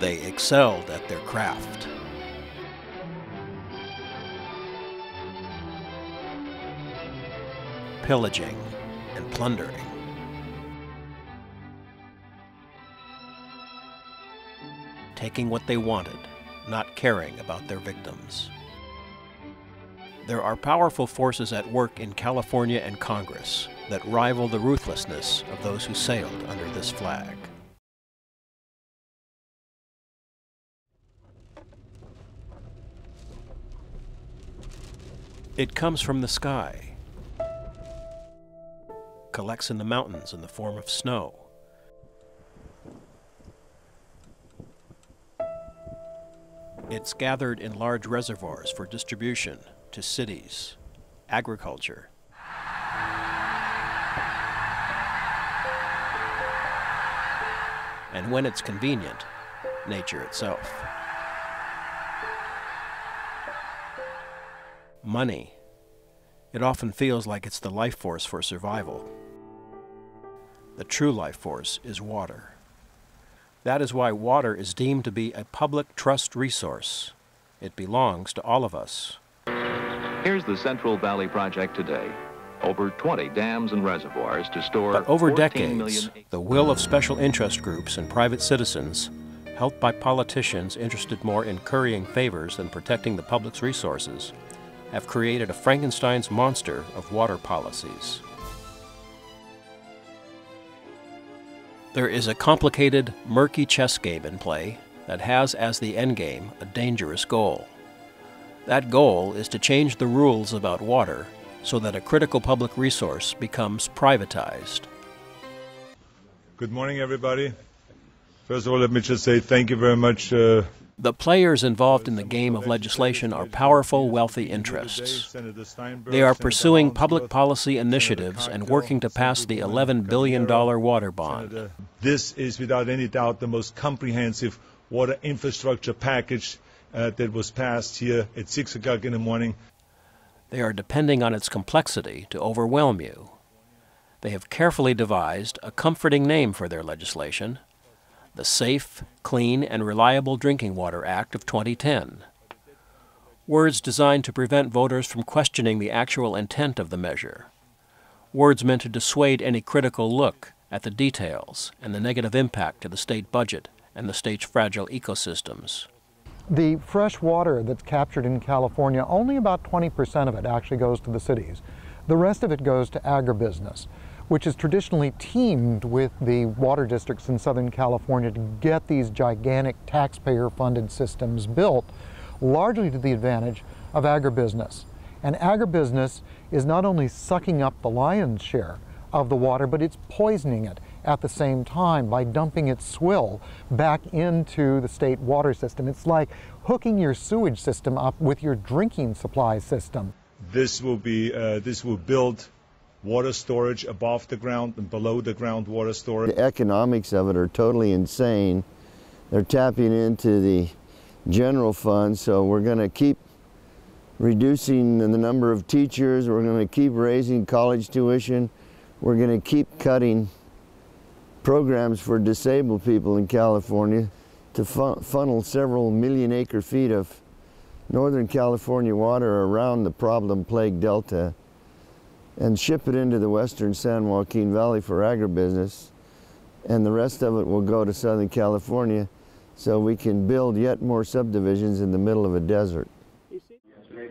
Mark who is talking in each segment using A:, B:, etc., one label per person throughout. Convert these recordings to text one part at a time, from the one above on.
A: They excelled at their craft. Pillaging and plundering. Taking what they wanted, not caring about their victims. There are powerful forces at work in California and Congress that rival the ruthlessness of those who sailed under this flag. It comes from the sky, collects in the mountains in the form of snow. It's gathered in large reservoirs for distribution to cities, agriculture, and when it's convenient, nature itself. Money. It often feels like it's the life force for survival. The true life force is water. That is why water is deemed to be a public trust resource. It belongs to all of us.
B: Here's the Central Valley Project today. Over 20 dams and reservoirs to store.
A: But over decades, the will of special interest groups and private citizens, helped by politicians interested more in currying favors than protecting the public's resources, have created a Frankenstein's monster of water policies. There is a complicated, murky chess game in play that has as the endgame a dangerous goal. That goal is to change the rules about water so that a critical public resource becomes privatized.
C: Good morning, everybody. First of all, let me just say thank you very much.
A: The players involved in the game of legislation are powerful, wealthy interests. They are pursuing public policy initiatives and working to pass the $11 billion water bond.
C: This is without any doubt the most comprehensive water infrastructure package that was passed here at 6 o'clock in the morning.
A: They are depending on its complexity to overwhelm you. They have carefully devised a comforting name for their legislation: the Safe, Clean, and Reliable Drinking Water Act of 2010. Words designed to prevent voters from questioning the actual intent of the measure. Words meant to dissuade any critical look at the details and the negative impact to the state budget and the state's fragile ecosystems.
D: The fresh water that's captured in California, only about 20% of it actually goes to the cities. The rest of it goes to agribusiness, which is traditionally teamed with the water districts in Southern California to get these gigantic taxpayer-funded systems built, largely to the advantage of agribusiness. And agribusiness is not only sucking up the lion's share of the water, but it's poisoning it at the same time by dumping its swill back into the state water system. It's like hooking your sewage system up with your drinking supply system.
C: This will build water storage above the ground and below the ground water storage.
E: The economics of it are totally insane. They're tapping into the general fund, so we're going to keep reducing the number of teachers, we're going to keep raising college tuition, we're going to keep cutting programs for disabled people in California to funnel several million acre feet of Northern California water around the problem-plagued delta and ship it into the western San Joaquin Valley for agribusiness, and the rest of it will go to Southern California so we can build yet more subdivisions in the middle of a desert.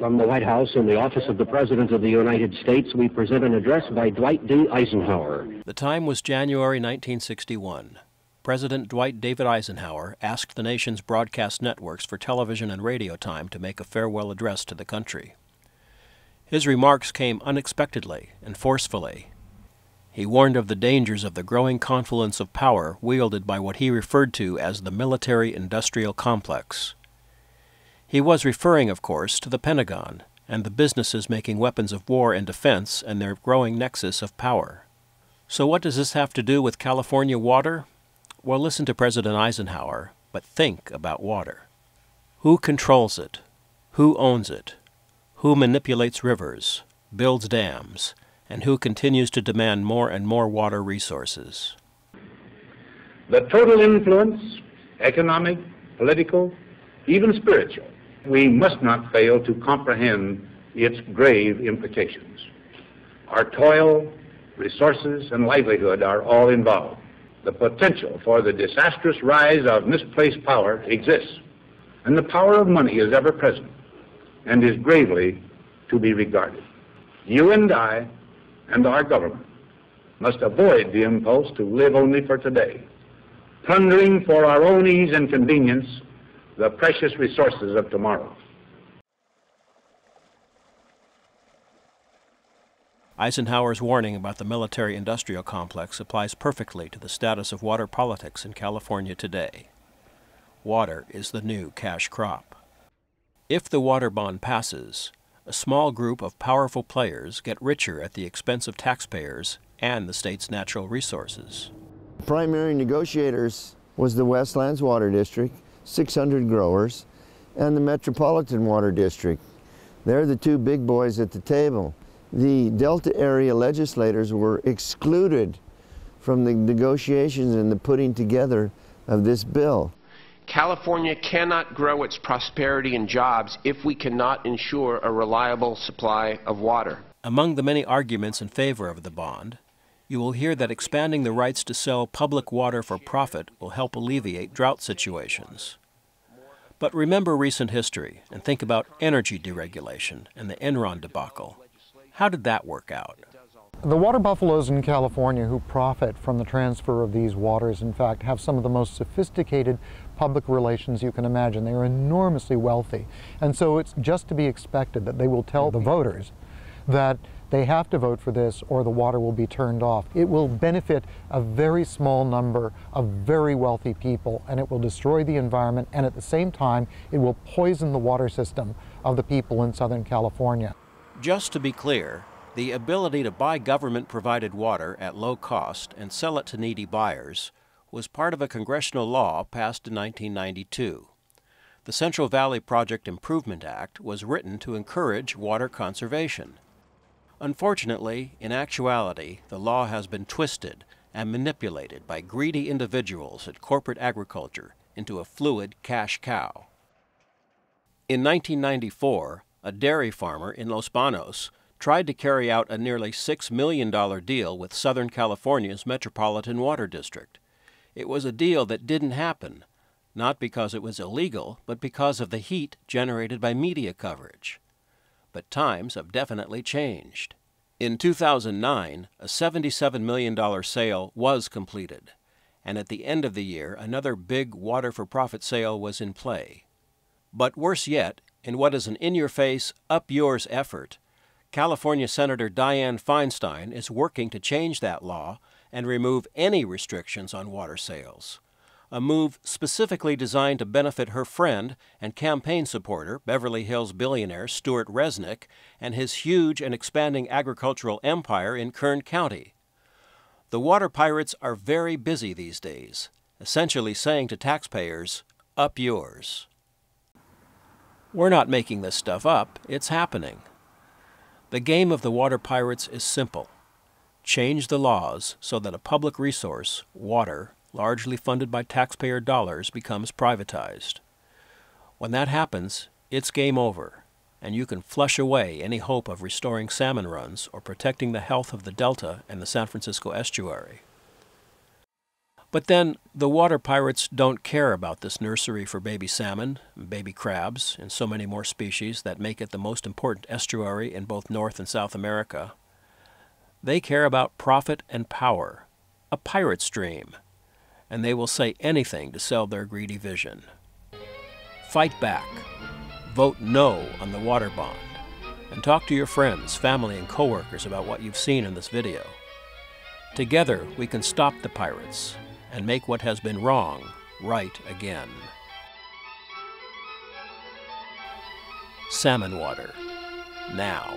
F: From the White House in the office of the President of the United States, we present an address by Dwight D. Eisenhower.
A: The time was January 1961. President Dwight David Eisenhower asked the nation's broadcast networks for television and radio time to make a farewell address to the country. His remarks came unexpectedly and forcefully. He warned of the dangers of the growing confluence of power wielded by what he referred to as the military-industrial complex. He was referring, of course, to the Pentagon and the businesses making weapons of war and defense and their growing nexus of power. So what does this have to do with California water? Well, listen to President Eisenhower, but think about water. Who controls it? Who owns it? Who manipulates rivers, builds dams, and who continues to demand more and more water resources?
G: The total influence, economic, political, even spiritual, we must not fail to comprehend its grave implications. Our toil, resources, and livelihood are all involved. The potential for the disastrous rise of misplaced power exists, and the power of money is ever present and is gravely to be regarded. You and I and our government must avoid the impulse to live only for today, plundering for our own ease and convenience the precious resources of tomorrow.
A: Eisenhower's warning about the military-industrial complex applies perfectly to the status of water politics in California today. Water is the new cash crop. If the water bond passes, a small group of powerful players get richer at the expense of taxpayers and the state's natural resources.
E: Primary negotiators was the Westlands Water District, 600 growers, and the Metropolitan Water District. They're the two big boys at the table. The Delta area legislators were excluded from the negotiations and the putting together of this bill.
H: California cannot grow its prosperity and jobs if we cannot ensure a reliable supply of water.
A: Among the many arguments in favor of the bond, you will hear that expanding the rights to sell public water for profit will help alleviate drought situations. But remember recent history and think about energy deregulation and the Enron debacle. How did that work out?
D: The water buffaloes in California who profit from the transfer of these waters, in fact, have some of the most sophisticated public relations you can imagine. They are enormously wealthy. And so it's just to be expected that they will tell the voters that they have to vote for this or the water will be turned off. It will benefit a very small number of very wealthy people, and it will destroy the environment, and at the same time, it will poison the water system of the people in Southern California.
A: Just to be clear, the ability to buy government-provided water at low cost and sell it to needy buyers was part of a congressional law passed in 1992. The Central Valley Project Improvement Act was written to encourage water conservation. Unfortunately, in actuality, the law has been twisted and manipulated by greedy individuals at corporate agriculture into a fluid cash cow. In 1994, a dairy farmer in Los Banos tried to carry out a nearly $6 million deal with Southern California's Metropolitan Water District. It was a deal that didn't happen, not because it was illegal, but because of the heat generated by media coverage. But times have definitely changed. In 2009, a $77 million sale was completed, and at the end of the year, another big water-for-profit sale was in play. But worse yet, in what is an in-your-face, up-yours effort, California Senator Dianne Feinstein is working to change that law and remove any restrictions on water sales, a move specifically designed to benefit her friend and campaign supporter, Beverly Hills billionaire Stuart Resnick, and his huge and expanding agricultural empire in Kern County. The water pirates are very busy these days, essentially saying to taxpayers, up yours. We're not making this stuff up, it's happening. The game of the water pirates is simple. Change the laws so that a public resource, water, largely funded by taxpayer dollars, becomes privatized. When that happens, it's game over, and you can flush away any hope of restoring salmon runs or protecting the health of the Delta and the San Francisco estuary. But then, the water pirates don't care about this nursery for baby salmon, baby crabs, and so many more species that make it the most important estuary in both North and South America. They care about profit and power, a pirate's dream, and they will say anything to sell their greedy vision. Fight back. Vote no on the water bond, and talk to your friends, family, and coworkers about what you've seen in this video. Together, we can stop the pirates and make what has been wrong right again. Salmon water, now.